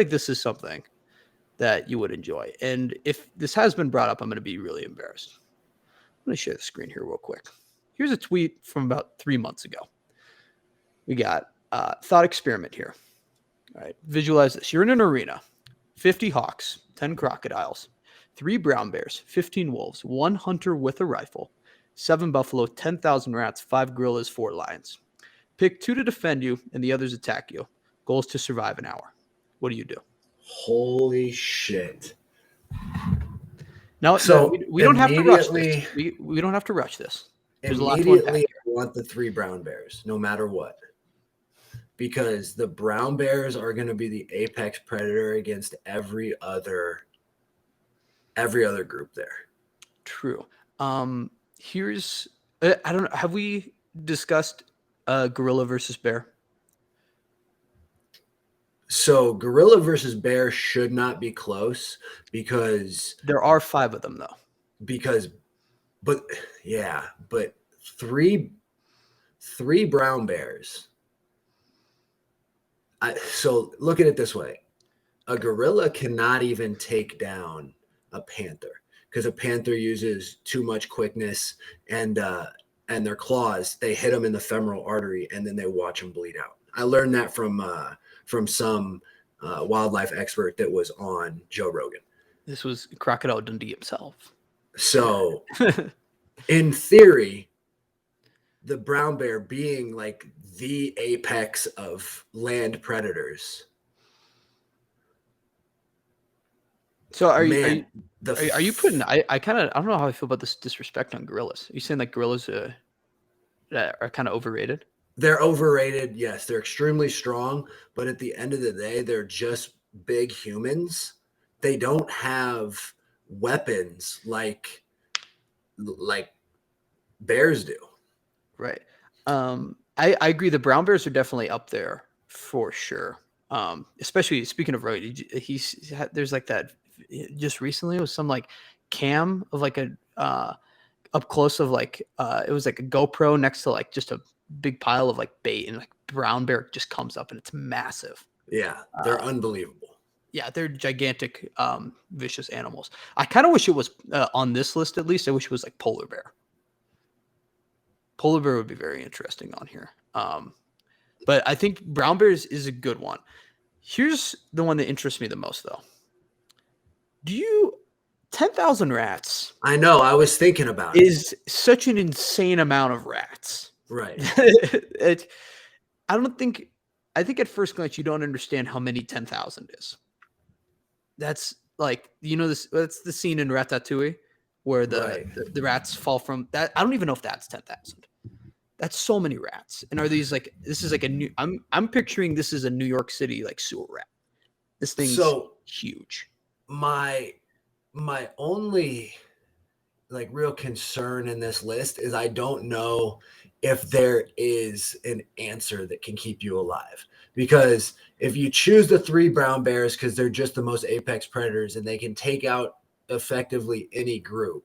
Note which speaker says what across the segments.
Speaker 1: like this is something that you would enjoy. And if this has been brought up, I'm going to be really embarrassed. I'm going to share the screen here real quick. Here's a tweet from about 3 months ago. We got thought experiment here. All right, visualize this. You're in an arena, 50 hawks, 10 crocodiles, 3 brown bears, 15 wolves, 1 hunter with a rifle, 7 buffalo, 10,000 rats, 5 gorillas, 4 lions. Pick 2 to defend you and the others attack you. Goal is to survive an hour. What do you do?
Speaker 2: Holy shit.
Speaker 1: Now, so we don't have to rush this. We don't have to rush this.
Speaker 2: There's immediately, I want the 3 brown bears, no matter what. Because the brown bears are going to be the apex predator against every other group there.
Speaker 1: True. Here's I don't know. Have we discussed gorilla versus bear?
Speaker 2: So gorilla versus bear should not be close because
Speaker 1: there are 5 of them though.
Speaker 2: But 3 brown bears. So look at it this way. A gorilla cannot even take down a panther because a panther uses too much quickness and their claws, they hit them in the femoral artery and then they watch them bleed out. I learned that from some wildlife expert that was on Joe Rogan.
Speaker 1: This was Crocodile Dundee himself.
Speaker 2: So in theory, the brown bear being like the apex of land predators.
Speaker 1: So are you putting, I don't know how I feel about this disrespect on gorillas. Are you saying like gorillas are kind of overrated?
Speaker 2: They're overrated. Yes, they're extremely strong, but at the end of the day, they're just big humans. They don't have weapons like bears do.
Speaker 1: Right. I agree. The brown bears are definitely up there for sure. Especially speaking of Roy, there's like that just recently it was some like cam of like a up close of like it was like a GoPro next to like just a big pile of like bait, and like brown bear just comes up and it's massive.
Speaker 2: Yeah, they're unbelievable.
Speaker 1: Yeah, they're gigantic, vicious animals. I kind of wish it was on this list at least. I wish it was like polar bear. Polar bear would be very interesting on here. But I think brown bears is a good one. Here's the one that interests me the most, though. 10,000 rats.
Speaker 2: I know. I was thinking about it.
Speaker 1: Is such an insane amount of rats.
Speaker 2: Right.
Speaker 1: I think at first glance you don't understand how many 10,000 is. That's like, that's the scene in Ratatouille where the rats fall from that. I don't even know if that's 10,000. That's so many rats. And are these like, this is like I'm picturing this is a New York City like sewer rat. This thing's huge.
Speaker 2: My only like real concern in this list is I don't know if there is an answer that can keep you alive. Because if you choose the 3 brown bears because they're just the most apex predators and they can take out effectively any group.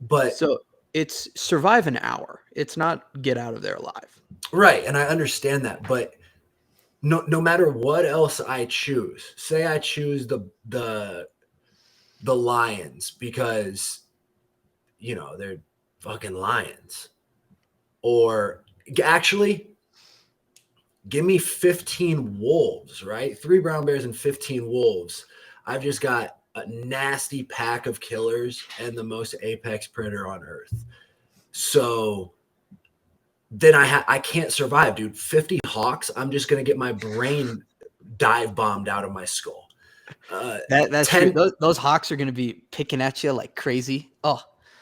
Speaker 2: But
Speaker 1: so it's survive an hour. It's not get out of there alive.
Speaker 2: Right. And I understand that. But no matter what else I choose, say I choose the lions because, they're fucking lions. Or actually, give me 15 wolves, right? 3 brown bears and 15 wolves. I've just got a nasty pack of killers and the most apex predator on earth. So then I can't survive, dude. 50 hawks, I'm just going to get my brain dive bombed out of my skull.
Speaker 1: That's 10, true. Those hawks are going to be picking at you like crazy.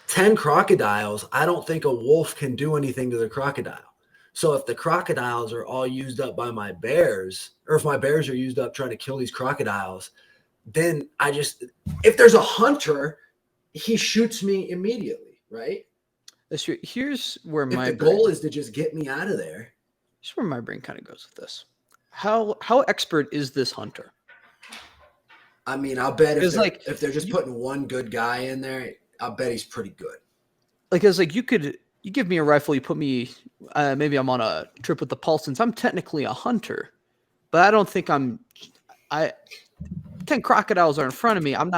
Speaker 2: 10 crocodiles, I don't think a wolf can do anything to the crocodile. So if the crocodiles are all used up by my bears, or if my bears are used up trying to kill these crocodiles, then if there's a hunter, he shoots me immediately, right?
Speaker 1: That's true. Here's where
Speaker 2: the goal is to just get me out of there.
Speaker 1: Here's where my brain kind of goes with this. How expert is this hunter?
Speaker 2: I mean, I'll bet if they're just putting one good guy in there, I'll bet he's pretty good.
Speaker 1: Like, it's like you give me a rifle, you put me, maybe I'm on a trip with the Paulsons. I'm technically a hunter, but I don't think I 10 crocodiles are in front of me. I'm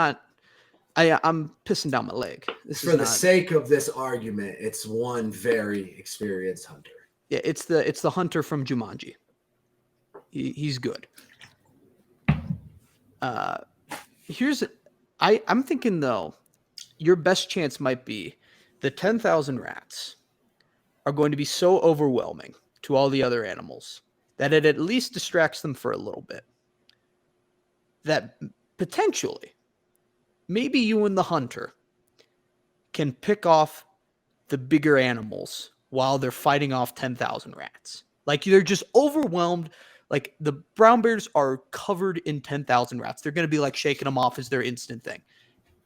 Speaker 1: pissing down my leg. This
Speaker 2: For
Speaker 1: is
Speaker 2: the
Speaker 1: not,
Speaker 2: sake of this argument, it's one very experienced hunter.
Speaker 1: yeah, it's the hunter from Jumanji. He's good. I'm thinking though, your best chance might be the 10,000 rats are going to be so overwhelming to all the other animals that it at least distracts them for a little bit. That potentially, maybe you and the hunter can pick off the bigger animals while they're fighting off 10,000 rats. Like they're just overwhelmed. Like the brown bears are covered in 10,000 rats. They're going to be like shaking them off as their instant thing.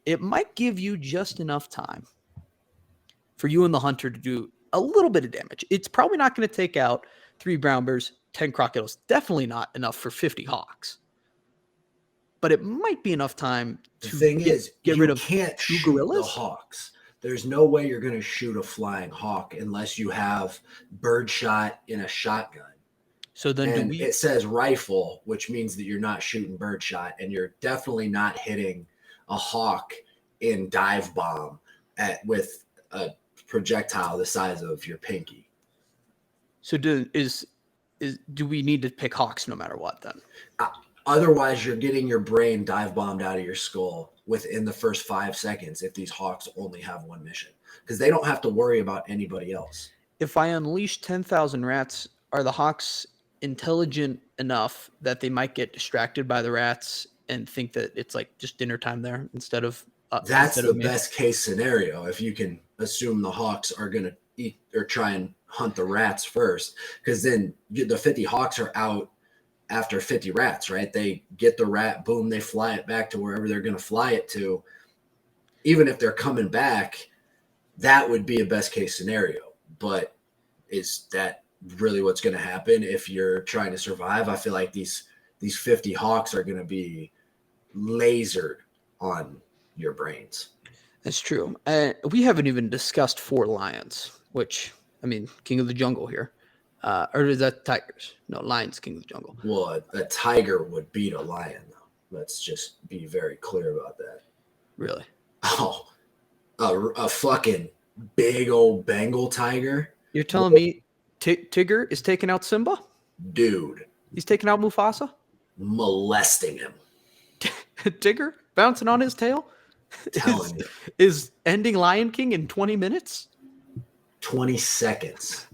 Speaker 1: It might give you just enough time for you and the hunter to do a little bit of damage. It's probably not going to take out 3 brown bears, 10 crocodiles. Definitely not enough for 50 hawks. But it might be enough time to get rid of
Speaker 2: can't
Speaker 1: 2
Speaker 2: shoot
Speaker 1: gorillas.
Speaker 2: the hawks. There's no way you're going to shoot a flying hawk unless you have birdshot in a shotgun.
Speaker 1: So then
Speaker 2: it says rifle, which means that you're not shooting birdshot, and you're definitely not hitting a hawk in dive bomb with a projectile the size of your pinky.
Speaker 1: So do we need to pick hawks no matter what then?
Speaker 2: Otherwise, you're getting your brain dive bombed out of your skull within the first 5 seconds if these hawks only have one mission, because they don't have to worry about anybody else.
Speaker 1: If I unleash 10,000 rats, are the hawks intelligent enough that they might get distracted by the rats and think that it's like just dinner time there instead of
Speaker 2: that's the best case scenario, if you can assume the hawks are going to eat or try and hunt the rats first, because then the 50 hawks are out after 50 rats, right? They get the rat, boom, they fly it back to wherever they're going to fly it to. Even if they're coming back, that would be a best case scenario. But is that really what's going to happen if you're trying to survive? I feel like these 50 hawks are going to be lasered on your brains.
Speaker 1: That's true. We haven't even discussed 4 lions, which, I mean, king of the jungle here. Or is that tigers? No, lions, king of the jungle.
Speaker 2: Well, a tiger would beat a lion, though. Let's just be very clear about that.
Speaker 1: Really?
Speaker 2: Oh, a fucking big old Bengal tiger?
Speaker 1: You're telling me Tigger is taking out Simba?
Speaker 2: Dude.
Speaker 1: He's taking out Mufasa?
Speaker 2: Molesting him.
Speaker 1: Tigger bouncing on his tail?
Speaker 2: Telling you.
Speaker 1: Is ending Lion King in 20 minutes?
Speaker 2: 20 seconds.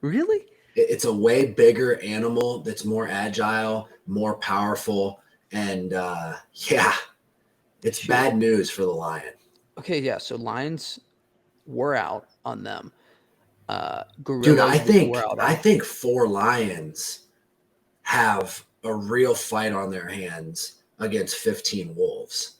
Speaker 1: Really?
Speaker 2: It's a way bigger animal that's more agile, more powerful, and it's bad news for the lion.
Speaker 1: Okay, yeah. So lions were out on them. Gorillas.
Speaker 2: Dude, I think 4 lions have a real fight on their hands against 15 wolves.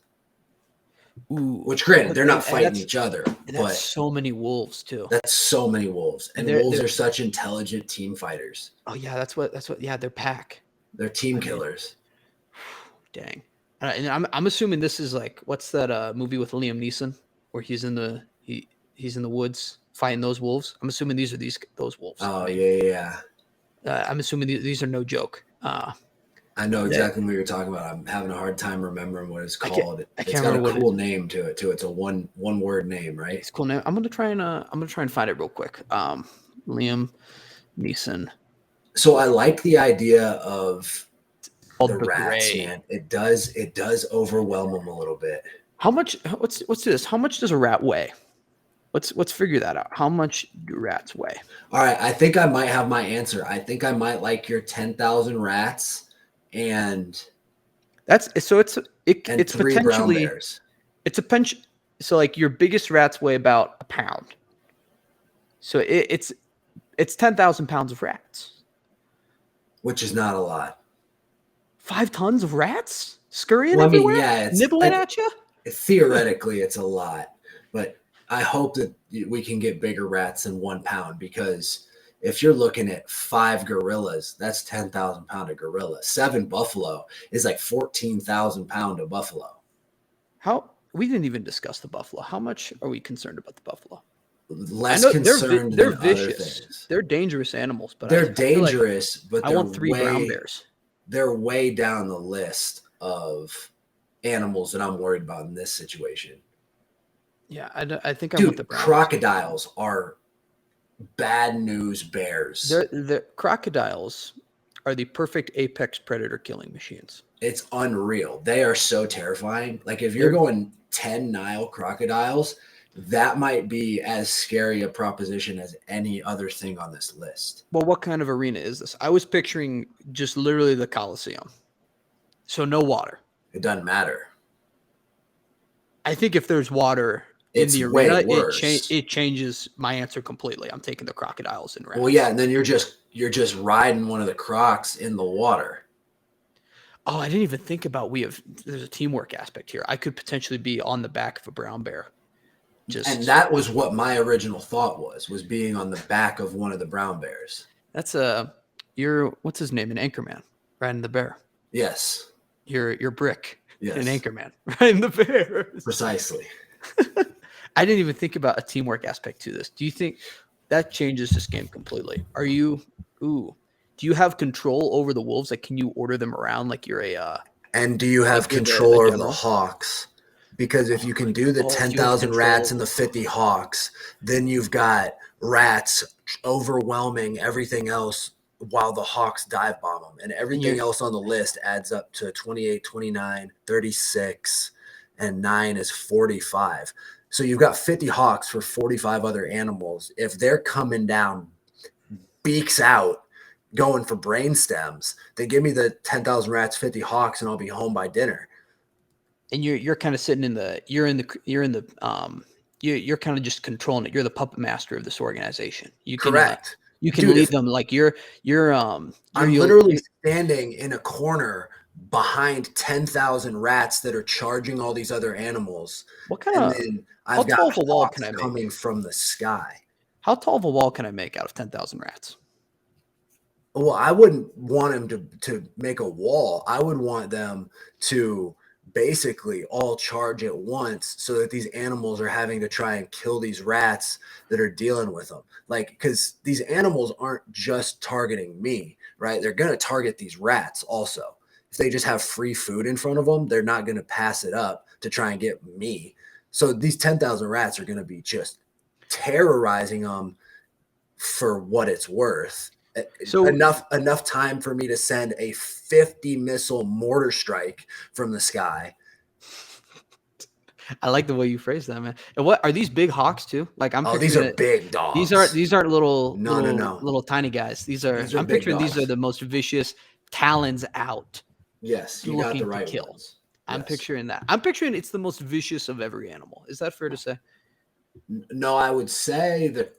Speaker 1: Ooh,
Speaker 2: which, granted, they're not fighting each other, but
Speaker 1: so many wolves too.
Speaker 2: That's so many wolves, and wolves are such intelligent team fighters.
Speaker 1: Oh yeah, that's what. Yeah, they're pack.
Speaker 2: They're team killers.
Speaker 1: Dang. And I'm assuming this is like, what's that movie with Liam Neeson where he's in the woods fighting those wolves? I'm assuming these are those wolves.
Speaker 2: Oh yeah.
Speaker 1: I'm assuming these are no joke.
Speaker 2: I know exactly what you're talking about. I'm having a hard time remembering what it's called. It's got a cool name to it too. It's a one word name, right?
Speaker 1: It's a cool name. I'm gonna try and find it real quick. Liam Neeson. So
Speaker 2: I like the idea of the rats, man. It does overwhelm them a little bit.
Speaker 1: How much? Let's do this. How much does a rat weigh? Let's figure that out. How much do rats weigh?
Speaker 2: All right, I think I might have my answer. I think I might like your 10,000 rats. And
Speaker 1: it's
Speaker 2: 3
Speaker 1: potentially
Speaker 2: brown bears.
Speaker 1: It's a pinch. So like your biggest rats weigh about a pound. So it's 10,000 pounds of rats,
Speaker 2: which is not a lot.
Speaker 1: 5 tons of rats scurrying everywhere, nibbling at you.
Speaker 2: Theoretically, it's a lot, but I hope that we can get bigger rats than 1 pound, because if you're looking at 5 gorillas, that's 10,000 pound of gorilla. 7 buffalo is like 14,000 pound of buffalo.
Speaker 1: We didn't even discuss the buffalo. How much are we concerned about the buffalo?
Speaker 2: Less concerned
Speaker 1: they're
Speaker 2: than
Speaker 1: vicious.
Speaker 2: other things.
Speaker 1: They're dangerous animals, but
Speaker 2: they're dangerous. But
Speaker 1: I want 3 brown bears.
Speaker 2: they're way down the list of animals that I'm worried about in this situation.
Speaker 1: Yeah, I think I want the
Speaker 2: Dude,
Speaker 1: brown bears.
Speaker 2: crocodiles are bad news bears.
Speaker 1: The crocodiles are the perfect apex predator killing machines.
Speaker 2: It's unreal. They are so terrifying. Like if you're going 10 Nile crocodiles, that might be as scary a proposition as any other thing on this list.
Speaker 1: Well, what kind of arena is this? I was picturing just literally the Coliseum. So no water.
Speaker 2: It doesn't matter.
Speaker 1: I think if there's water in
Speaker 2: It's
Speaker 1: the
Speaker 2: way
Speaker 1: arena,
Speaker 2: worse.
Speaker 1: it changes my answer completely. I'm taking the crocodiles and rats.
Speaker 2: Well, yeah, and then you're just riding one of the crocs in the water.
Speaker 1: Oh, I didn't even think about there's a teamwork aspect here. I could potentially be on the back of a brown bear.
Speaker 2: And that was what my original thought was being on the back of one of the brown bears.
Speaker 1: That's what's his name? An Anchorman, riding the bear.
Speaker 2: Yes.
Speaker 1: You're Brick,
Speaker 2: yes.
Speaker 1: An Anchorman, riding the bear.
Speaker 2: Precisely.
Speaker 1: I didn't even think about a teamwork aspect to this. Do you think that changes this game completely? Do you have control over the wolves? Like, can you order them around like you're
Speaker 2: and do you have control over the hawks? Because if you can do the 10,000 rats and the 50 hawks, then you've got rats overwhelming everything else while the hawks dive bomb them. And everything else on the list adds up to 28, 29, 36, and 9 is 45. So you've got 50 hawks for 45 other animals. If they're coming down, beaks out, going for brain stems, then give me the 10,000 rats, 50 hawks, and I'll be home by dinner.
Speaker 1: And you're kind of sitting you're kind of just controlling it. You're the puppet master of this organization. You can,
Speaker 2: correct.
Speaker 1: You can lead them like you're
Speaker 2: I'm literally standing in a corner behind 10,000 rats that are charging all these other animals.
Speaker 1: What kind of?
Speaker 2: Then I've got a wall can I make coming from the sky?
Speaker 1: How tall of a wall can I make out of 10,000 rats?
Speaker 2: Well, I wouldn't want them to make a wall. I would want them to basically all charge at once so that these animals are having to try and kill these rats that are dealing with them. Like, because these animals aren't just targeting me, right? They're going to target these rats also. If they just have free food in front of them, they're not going to pass it up to try and get me. So these 10,000 rats are going to be just terrorizing them for what it's worth. So enough time for me to send a 50 missile mortar strike from the sky.
Speaker 1: I like the way you phrase that, man. And what are these big hawks too? Like
Speaker 2: these are big dogs.
Speaker 1: These aren't little
Speaker 2: little
Speaker 1: tiny guys. These are I'm picturing dogs. These are the most vicious, talons out.
Speaker 2: Yes, you got the right kill. Ones.
Speaker 1: I'm picturing that. I'm picturing it's the most vicious of every animal. Is that fair to say?
Speaker 2: No, I would say that.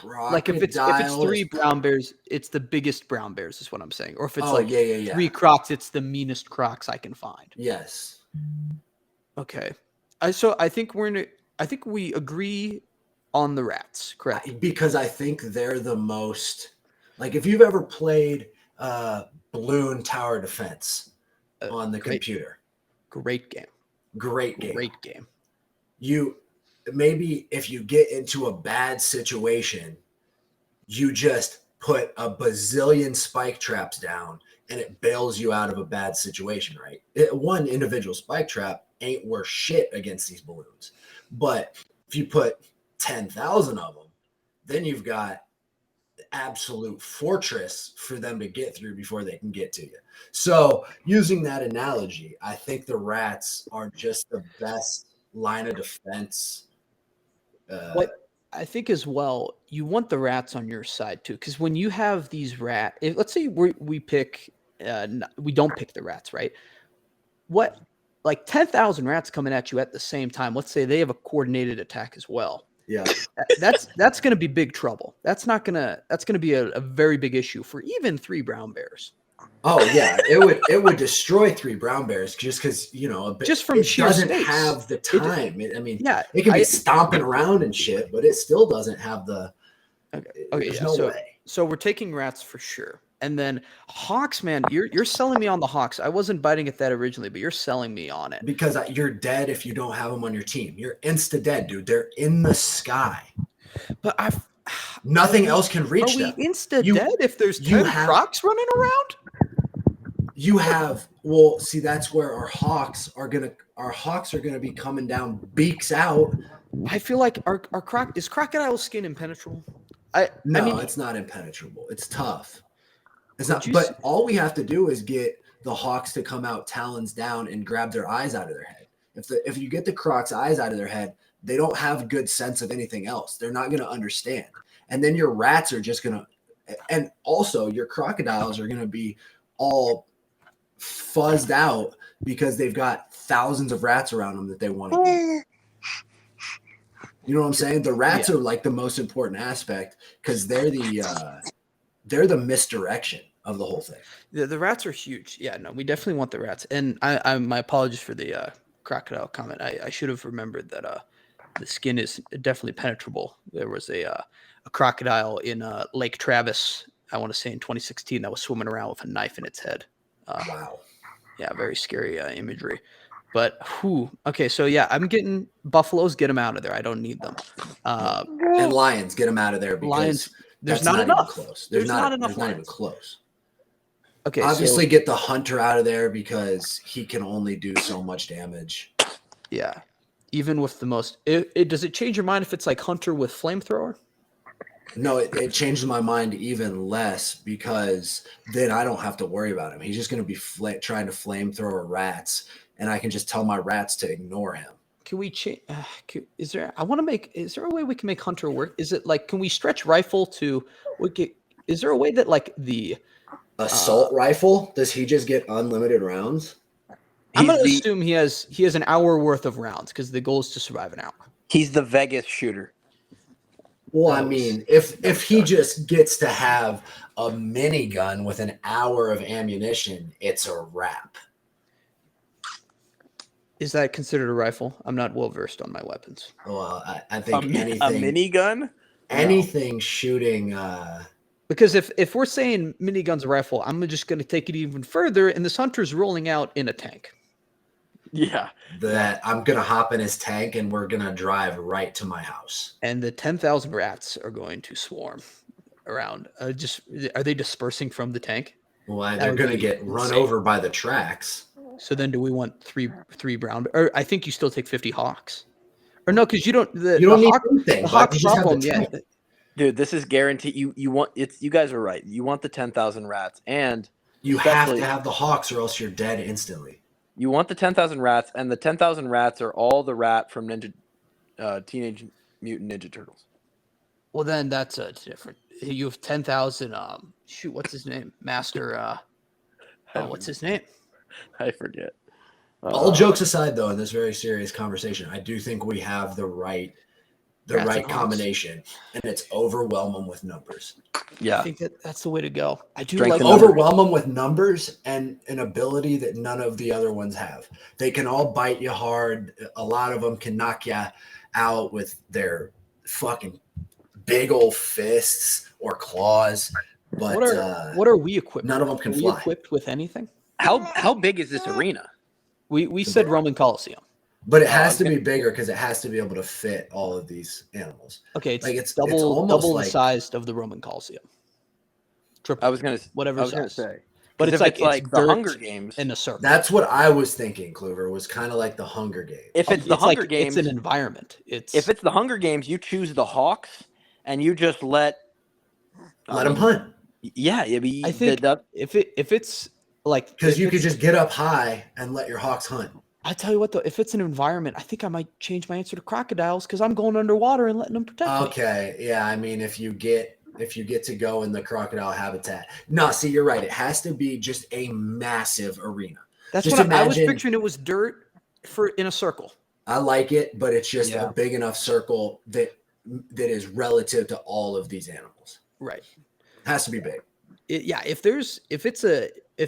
Speaker 1: Like if it's 3 brown bears, it's the biggest brown bears is what I'm saying. Or if it's 3 crocs, it's the meanest crocs I can find.
Speaker 2: Yes.
Speaker 1: Okay. So I think we agree on the rats, correct?
Speaker 2: Because I think they're the most, like if you've ever played Balloon Tower Defense on the computer.
Speaker 1: Great game.
Speaker 2: Great game. Maybe if you get into a bad situation, you just put a bazillion spike traps down and it bails you out of a bad situation, right? One individual spike trap ain't worth shit against these balloons. But if you put 10,000 of them, then you've got absolute fortress for them to get through before they can get to you. So using that analogy, I think the rats are just the best line of defense.
Speaker 1: What I think as well, you want the rats on your side too, because when you have these let's say we pick, we don't pick the rats, right? What, like 10,000 rats coming at you at the same time? Let's say they have a coordinated attack as well.
Speaker 2: Yeah,
Speaker 1: that's going to be big trouble. That's going to be a very big issue for even 3 brown bears.
Speaker 2: Oh yeah, it would destroy 3 brown bears just because
Speaker 1: just from sheer
Speaker 2: doesn't
Speaker 1: space.
Speaker 2: Have the time.
Speaker 1: It
Speaker 2: can be stomping around and shit, but it still doesn't have the.
Speaker 1: Okay,
Speaker 2: there's no way.
Speaker 1: So we're taking rats for sure, and then hawks, man. You're selling me on the hawks. I wasn't biting at that originally, but you're selling me on it
Speaker 2: because you're dead if you don't have them on your team. You're insta dead, dude. They're in the sky.
Speaker 1: But
Speaker 2: Nothing else can
Speaker 1: Are
Speaker 2: reach
Speaker 1: we
Speaker 2: them.
Speaker 1: insta
Speaker 2: You-
Speaker 1: dead if there's
Speaker 2: you
Speaker 1: 10
Speaker 2: have-
Speaker 1: crocs running around?
Speaker 2: You have well, see, that's where our hawks are gonna be coming down, beaks out.
Speaker 1: I feel like our is crocodile skin impenetrable?
Speaker 2: No,
Speaker 1: I mean,
Speaker 2: it's not impenetrable. It's tough. It's
Speaker 1: Would
Speaker 2: not.
Speaker 1: you
Speaker 2: But
Speaker 1: s-
Speaker 2: all we have to do is get the hawks to come out, talons down, and grab their eyes out of their head. If you get the croc's eyes out of their head, they don't have good sense of anything else. They're not going to understand. And then your rats are just going to, and also your crocodiles are going to be all fuzzed out because they've got thousands of rats around them that they want to eat. You know what I'm saying? The rats are like the most important aspect because they're the misdirection of the whole thing.
Speaker 1: the rats are huge. Yeah, no, we definitely want the rats. And I my apologies for the crocodile comment. I should have remembered that the skin is definitely penetrable. There was a crocodile in Lake Travis, I want to say in 2016, that was swimming around with a knife in its head.
Speaker 2: Wow.
Speaker 1: Yeah, very scary imagery. But okay, so yeah, I'm getting buffaloes. Get them out of there. I don't need them.
Speaker 2: And lions, get them out of there because
Speaker 1: Lions, there's
Speaker 2: that's
Speaker 1: not
Speaker 2: not even
Speaker 1: enough.
Speaker 2: close.
Speaker 1: There's not enough
Speaker 2: There's not even
Speaker 1: lions.
Speaker 2: close.
Speaker 1: Okay,
Speaker 2: Obviously,
Speaker 1: so
Speaker 2: get the hunter out of there because he can only do so much damage.
Speaker 1: yeah, even with the most, does it change your mind if it's like hunter with flamethrower?
Speaker 2: No, it changed my mind even less because then I don't have to worry about him. He's just going to be trying to flamethrower rats, and I can just tell my rats to ignore him.
Speaker 1: Can we change? Is there? I want to make. Is there a way we can make hunter work? Is it like? Can we stretch rifle to? Is there a way that like the
Speaker 2: Assault rifle? Does he just get unlimited rounds?
Speaker 1: I'm going to assume he has an hour worth of rounds because the goal is to survive an hour.
Speaker 3: He's the Vegas shooter.
Speaker 2: Well, I
Speaker 1: That was-
Speaker 2: mean, if he just gets to have a minigun with an hour of ammunition, it's a wrap.
Speaker 1: Is that considered a rifle? I'm not well versed on my weapons.
Speaker 2: Well, I
Speaker 3: A,
Speaker 2: think
Speaker 3: mi-
Speaker 2: anything,
Speaker 3: a minigun?
Speaker 2: anything shooting.
Speaker 1: Because if we're saying minigun's a rifle, I'm just going to take it even further, and this hunter's rolling out in a tank.
Speaker 3: Yeah.
Speaker 2: That I'm gonna hop in his tank and we're gonna drive right to my house.
Speaker 1: And the 10,000 rats are going to swarm around. Are they dispersing from the tank?
Speaker 2: Well,
Speaker 1: That
Speaker 2: they're
Speaker 1: would
Speaker 2: gonna
Speaker 1: be
Speaker 2: get run
Speaker 1: insane.
Speaker 2: over by the tracks.
Speaker 1: So then, do we want three brown? Or I think you still take 50 hawks. Or no, because you don't.
Speaker 2: You don't need
Speaker 1: hawk,
Speaker 2: anything.
Speaker 1: the
Speaker 2: but
Speaker 1: hawk
Speaker 2: you just have the
Speaker 1: problem. Yeah,
Speaker 2: tank.
Speaker 3: Dude, this is guaranteed. You want it's. You guys are right. You want the 10,000 rats, and
Speaker 2: You have
Speaker 3: especially-
Speaker 2: to have the hawks, or else you're dead instantly.
Speaker 3: you want the 10,000 rats, and the 10,000 rats are all the rat from Teenage Mutant Ninja Turtles.
Speaker 1: well then that's different. You have 10,000. Shoot, what's his name? Master. What's his name?
Speaker 3: I forget.
Speaker 2: All jokes aside, though, in this very serious conversation, I do think we have the right
Speaker 1: Rats and hawks.
Speaker 2: combination, and it's overwhelm them with numbers.
Speaker 1: I
Speaker 3: Yeah.
Speaker 1: think that's the way to go. I do
Speaker 3: Strength
Speaker 1: like
Speaker 3: in numbers.
Speaker 2: Overwhelm them with numbers and an ability that none of the other ones have. They can all bite you hard. A lot of them can knock you out with their fucking big old fists or claws. But
Speaker 1: what are we equipped?
Speaker 2: none of them can
Speaker 1: Are we
Speaker 2: fly.
Speaker 1: equipped with anything?
Speaker 3: How big is this arena?
Speaker 1: We said Roman Coliseum.
Speaker 2: But it has to be bigger because it has to be able to fit all of these animals.
Speaker 1: Okay, it's
Speaker 2: Like, it's
Speaker 1: double
Speaker 2: almost
Speaker 1: the
Speaker 2: like-
Speaker 1: size of the Roman Coliseum. Triple.
Speaker 3: I was gonna
Speaker 1: Whatever
Speaker 3: I was gonna
Speaker 1: size.
Speaker 3: say,
Speaker 1: But
Speaker 3: 'Cause
Speaker 1: it's
Speaker 3: if
Speaker 1: like
Speaker 3: it's like the
Speaker 1: dirt
Speaker 3: Hunger Games.
Speaker 1: in a circle.
Speaker 2: That's what I was thinking, Kluver, was kind of like the Hunger Games.
Speaker 3: If it's the Hunger
Speaker 1: like,
Speaker 3: Games,
Speaker 1: it's an environment.
Speaker 3: if it's the Hunger Games, you choose the Hawks, and you just let
Speaker 2: Let them hunt.
Speaker 3: Yeah,
Speaker 1: I think if it's like
Speaker 2: Because
Speaker 1: if
Speaker 2: you could
Speaker 1: it's-
Speaker 2: just get up high and let your hawks hunt.
Speaker 1: I tell you what though, if it's an environment, I think I might change my answer to crocodiles because I'm going underwater and letting them protect me.
Speaker 2: Okay, yeah. I mean, if you get to go in the crocodile habitat, no. See, you're right. It has to be just a massive arena.
Speaker 1: That's
Speaker 2: just
Speaker 1: what I was
Speaker 2: imagine-
Speaker 1: picturing. It was dirt in a circle.
Speaker 2: I like it, but it's just
Speaker 1: Yeah.
Speaker 2: a big enough circle that is relative to all of these animals.
Speaker 1: Right.
Speaker 2: Has to be big.
Speaker 1: If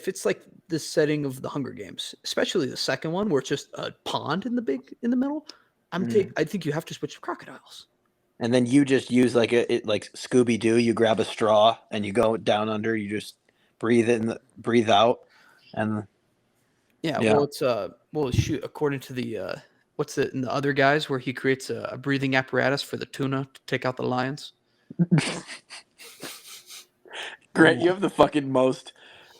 Speaker 1: it's like the setting of the Hunger Games, especially the second one where it's just a pond in the middle, I think you have to switch to crocodiles.
Speaker 3: and then you just use like like Scooby Doo. You grab a straw and you go down under. You just breathe in, breathe out, and
Speaker 1: Yeah,
Speaker 3: Yeah.
Speaker 1: well, it's shoot. According to the in the other guys where he creates a breathing apparatus for the tuna to take out the lions.
Speaker 3: Grant, you have the fucking most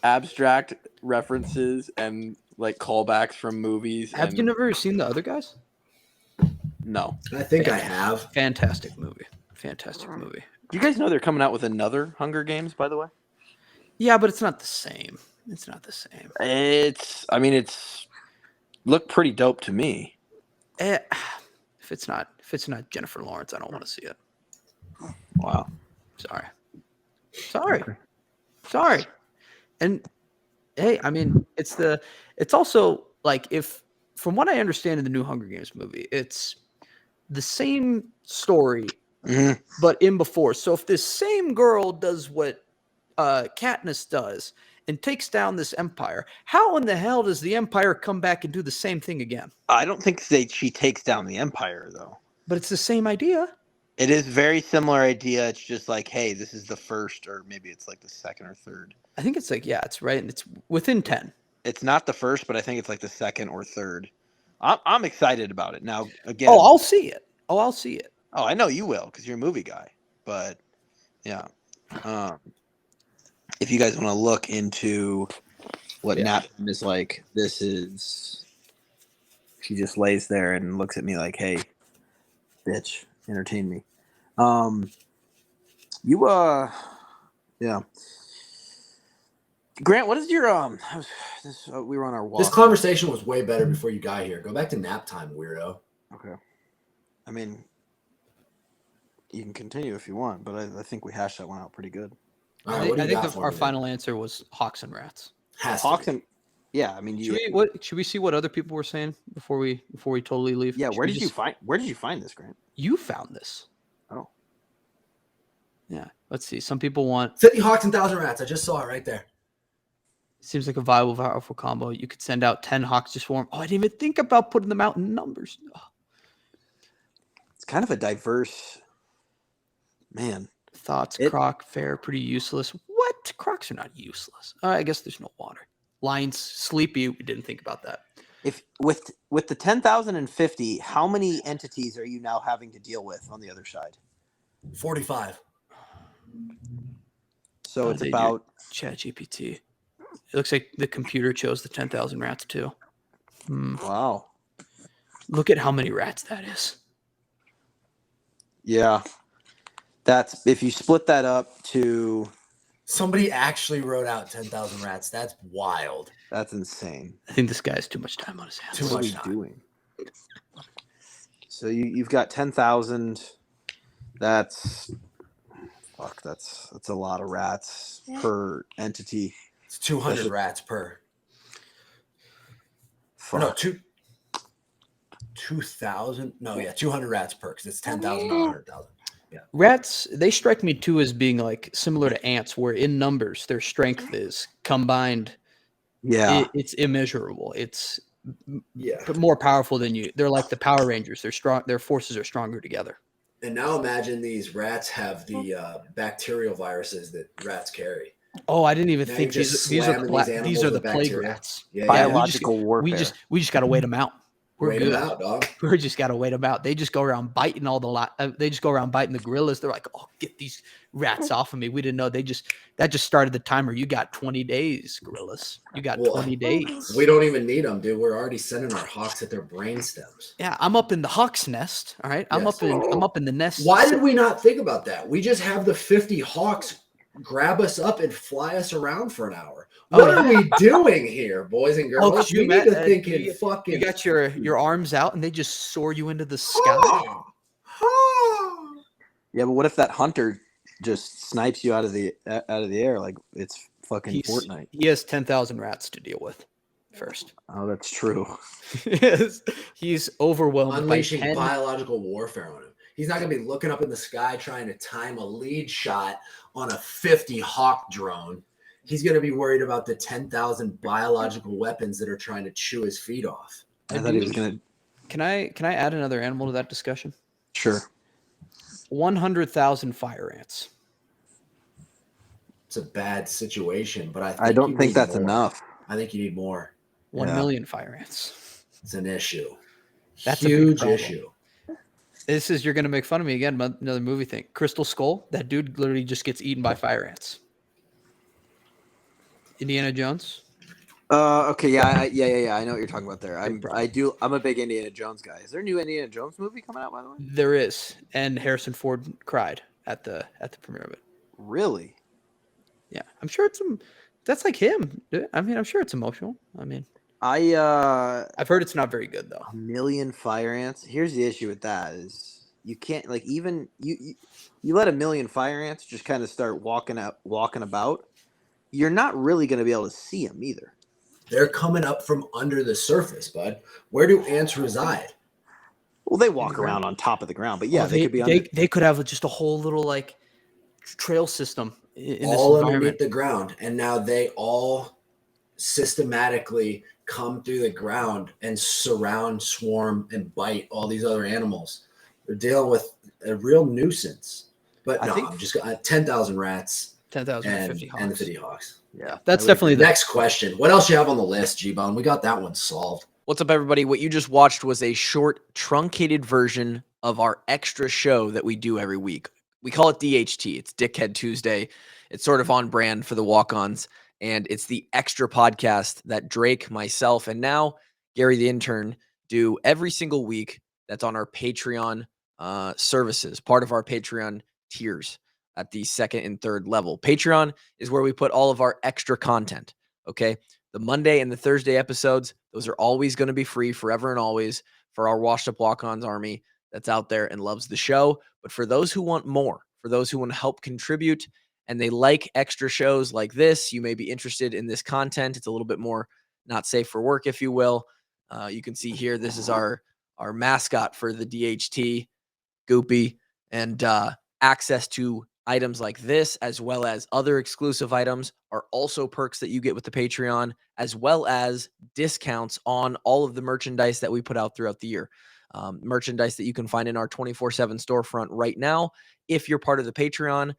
Speaker 3: abstract references and like callbacks from movies.
Speaker 1: Have
Speaker 3: and
Speaker 1: you never seen the other guys?
Speaker 3: No.
Speaker 2: I think I have.
Speaker 1: Fantastic movie. Fantastic movie.
Speaker 3: Do you guys know they're coming out with another Hunger Games, by the way?
Speaker 1: Yeah, but it's not the same. It's not the same.
Speaker 3: It's looked pretty dope to me.
Speaker 1: If it's not Jennifer Lawrence, I don't want to see it.
Speaker 3: Wow.
Speaker 1: Sorry. And hey, I mean, it's also like, if from what I understand in the new Hunger Games movie, it's the same story,
Speaker 3: Mhm.
Speaker 1: but in before. So if this same girl does what Katniss does and takes down this empire, how in the hell does the empire come back and do the same thing again?
Speaker 3: I don't think she takes down the Empire, though.
Speaker 1: But it's the same idea.
Speaker 3: It is very similar idea. It's just like, hey, this is the first, or maybe it's like the second or third.
Speaker 1: I think it's like, yeah, it's right, and it's within 10.
Speaker 3: It's not the first, but I think it's like the second or third. I'm excited about it. Now, again.
Speaker 1: Oh, I'll see it.
Speaker 3: Oh, I know you will, because you're a movie guy. But yeah, if you guys want to look into what Nat is like, this is. She just lays there and looks at me like, "Hey, bitch, entertain me." Yeah. Grant, what is your we were on our walk.
Speaker 2: This conversation was way better before you got here. Go back to nap time, weirdo.
Speaker 3: Okay. I mean, you can continue if you want, but I think we hashed that one out pretty good.
Speaker 2: All right, what do
Speaker 1: I
Speaker 2: you
Speaker 1: think
Speaker 2: got for
Speaker 1: our
Speaker 2: me,
Speaker 1: final answer was Hawks and Rats.
Speaker 2: Has to
Speaker 3: Hawks
Speaker 2: be.
Speaker 3: and yeah, I mean,
Speaker 1: Should we see what other people were saying before we totally leave?
Speaker 3: yeah.
Speaker 1: Should
Speaker 3: Where
Speaker 1: we
Speaker 3: did you find this, Grant?
Speaker 1: You found this.
Speaker 3: Oh,
Speaker 1: Yeah. Let's see. Some people want.
Speaker 2: 50 Hawks and 1,000 Rats. I just saw it right there.
Speaker 1: Seems like a viable, powerful combo. You could send out 10 Hawks to swarm. Oh, I didn't even think about putting them out in numbers. Oh.
Speaker 3: it's kind of a diverse man.
Speaker 1: Thoughts, Croc, fair, pretty useless. What? Crocs are not useless. I guess there's no water. Lions, sleepy. We didn't think about that.
Speaker 3: If with the 10,050, how many entities are you now having to deal with on the other side?
Speaker 2: 45.
Speaker 3: So it's
Speaker 1: They do
Speaker 3: about
Speaker 1: ChatGPT. It looks like the computer chose the 10,000 rats too.
Speaker 3: wow.
Speaker 1: Look at how many rats that is.
Speaker 3: Yeah. That's if you split that up to
Speaker 2: Somebody actually wrote out 10,000 Rats. That's wild.
Speaker 3: that's insane.
Speaker 1: I think this guy has too much time on his hands.
Speaker 2: Too
Speaker 3: What are
Speaker 2: much
Speaker 3: we
Speaker 2: time.
Speaker 3: doing? So you've got 10,000. That's a lot of rats per entity.
Speaker 2: It's 200
Speaker 3: That's a-
Speaker 2: rats per.
Speaker 3: Fuck.
Speaker 2: No, 2,000. No, yeah, 200 rats per because it's 10,000, not 100,000.
Speaker 1: Rats, they strike me too as being like similar to ants, where in numbers their strength is combined.
Speaker 3: Yeah.
Speaker 1: It's immeasurable. It's
Speaker 2: Yeah.
Speaker 1: more powerful than you. They're like the Power Rangers. They're strong. Their forces are stronger together.
Speaker 2: And now imagine these rats have the bacterial viruses that rats carry.
Speaker 1: Oh, I didn't even
Speaker 2: Now
Speaker 1: think
Speaker 2: you're just
Speaker 1: these are
Speaker 2: slamming
Speaker 1: the
Speaker 2: these
Speaker 1: these
Speaker 2: animals
Speaker 1: are the
Speaker 2: with
Speaker 1: plague
Speaker 2: bacteria.
Speaker 1: rats.
Speaker 2: Yeah,
Speaker 3: Biological warfare.
Speaker 1: We just got to wait them out. We're
Speaker 2: Wait
Speaker 1: good.
Speaker 2: them out, dog.
Speaker 1: We just got to wait them out. They just go around biting they just go around biting the gorillas. They're like, "Oh, get these rats off of me." We didn't know. That just started the timer. You got 20 days, gorillas. You got
Speaker 2: Well,
Speaker 1: 20 days.
Speaker 2: We don't even need them, dude. We're already sending our hawks at their brain stems.
Speaker 1: Yeah, I'm up in the hawk's nest. All right, I'm
Speaker 2: Yes.
Speaker 1: up in the nest.
Speaker 2: Why did we not think about that? We just have the 50 hawks grab us up and fly us around for an hour. What are we doing here, boys and girls?
Speaker 1: 'cause you
Speaker 2: We need to
Speaker 1: met-
Speaker 2: think
Speaker 1: you-
Speaker 2: in fucking.
Speaker 1: You got your arms out and they just soar you into the sky.
Speaker 3: Yeah, but what if that hunter just snipes you out of the air like it's fucking Fortnite?
Speaker 1: He has 10,000 rats to deal with first.
Speaker 3: Oh, that's true.
Speaker 1: He's overwhelmed
Speaker 2: Unleashing
Speaker 1: by 10.
Speaker 2: biological warfare on him. He's not going to be looking up in the sky trying to time a lead shot on a 50 hawk drone. He's going to be worried about the 10,000 biological weapons that are trying to chew his feet off.
Speaker 3: I thought he was gonna.
Speaker 1: Can I add another animal to that discussion?
Speaker 3: Sure.
Speaker 1: 100,000 fire ants.
Speaker 2: It's a bad situation, but
Speaker 3: I don't
Speaker 2: you
Speaker 3: think
Speaker 2: need
Speaker 3: that's
Speaker 2: more.
Speaker 3: enough.
Speaker 2: I think you need more.
Speaker 1: 1
Speaker 3: Yeah.
Speaker 1: million fire ants.
Speaker 2: It's an issue.
Speaker 1: That's a big
Speaker 2: huge
Speaker 1: problem.
Speaker 2: issue.
Speaker 1: This is, you're going to make fun of me again about another movie thing. Crystal Skull, that dude literally just gets eaten by fire ants. Indiana Jones.
Speaker 3: Okay, yeah. I know what you're talking about there.
Speaker 1: problem.
Speaker 3: I'm a big Indiana Jones guy. Is there a new Indiana Jones movie coming out, by the way?
Speaker 1: There is, and Harrison Ford cried at the premiere of it.
Speaker 3: Really?
Speaker 1: Yeah, I'm sure that's like him. I mean, I'm sure it's emotional. I mean,
Speaker 3: I've
Speaker 1: heard it's not very good though.
Speaker 3: A million fire ants. Here's the issue with that is you can't like even you let a million fire ants just kind of start walking about. You're not really going to be able to see them either.
Speaker 2: They're coming up from under the surface, bud. Where do ants reside?
Speaker 3: Well, they walk around on top of the ground, but yeah, they could be under.
Speaker 1: They could have just a whole little like trail system in
Speaker 2: all
Speaker 1: this
Speaker 2: underneath
Speaker 1: environment.
Speaker 2: the ground, and now they all systematically come through the ground and surround, swarm, and bite all these other animals. They're dealing with a real nuisance. But
Speaker 3: I
Speaker 2: no,
Speaker 3: think-
Speaker 2: I'm just 10,000 rats
Speaker 1: 10,000
Speaker 2: and
Speaker 1: 50
Speaker 2: and the
Speaker 1: hawks.
Speaker 2: 50 hawks.
Speaker 3: Yeah,
Speaker 1: That's definitely the
Speaker 2: Next question. What else you have on the list, G-Bone? We got that one solved.
Speaker 4: What's up, everybody? What you just watched was a short, truncated version of our extra show that we do every week. We call it DHT. It's Dickhead Tuesday. It's sort of on brand for the walk-ons, and it's the extra podcast that Drake, myself, and now Gary the intern do every single week. That's on our Patreon services, part of our Patreon tiers at the second and third level. Patreon is where we put all of our extra content, okay? The Monday and the Thursday episodes, those are always going to be free forever and always for our washed up walk-ons army that's out there and loves the show. But for those who want more, for those who want to help contribute and they like extra shows like this, you may be interested in this content. It's a little bit more not safe for work, if you will. You can see here, this is our mascot for the DHT, Goopy, and access to items like this, as well as other exclusive items, are also perks that you get with the Patreon, as well as discounts on all of the merchandise that we put out throughout the year. Merchandise that you can find in our 24/7 storefront right now. If you're part of the Patreon,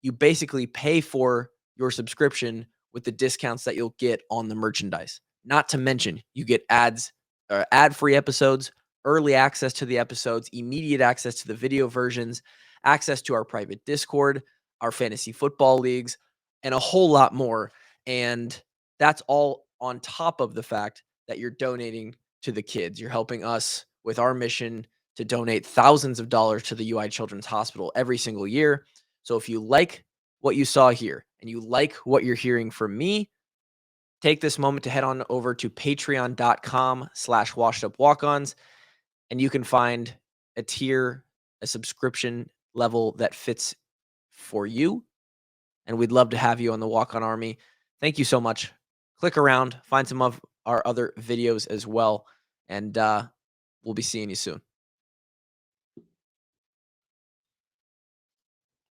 Speaker 4: you basically pay for your subscription with the discounts that you'll get on the merchandise. Not to mention, you get ad-free episodes, early access to the episodes, immediate access to the video versions, access to our private Discord, our fantasy football leagues, and a whole lot more. And that's all on top of the fact that you're donating to the kids. You're helping us with our mission to donate thousands of dollars to the UI Children's Hospital every single year. So if you like what you saw here and you like what you're hearing from me, take this moment to head on over to patreon.com/washedupwalkons, and you can find a tier, a subscription level that fits for you. And we'd love to have you on the Walk On Army. Thank you so much. Click around, find some of our other videos as well. And we'll be seeing you soon.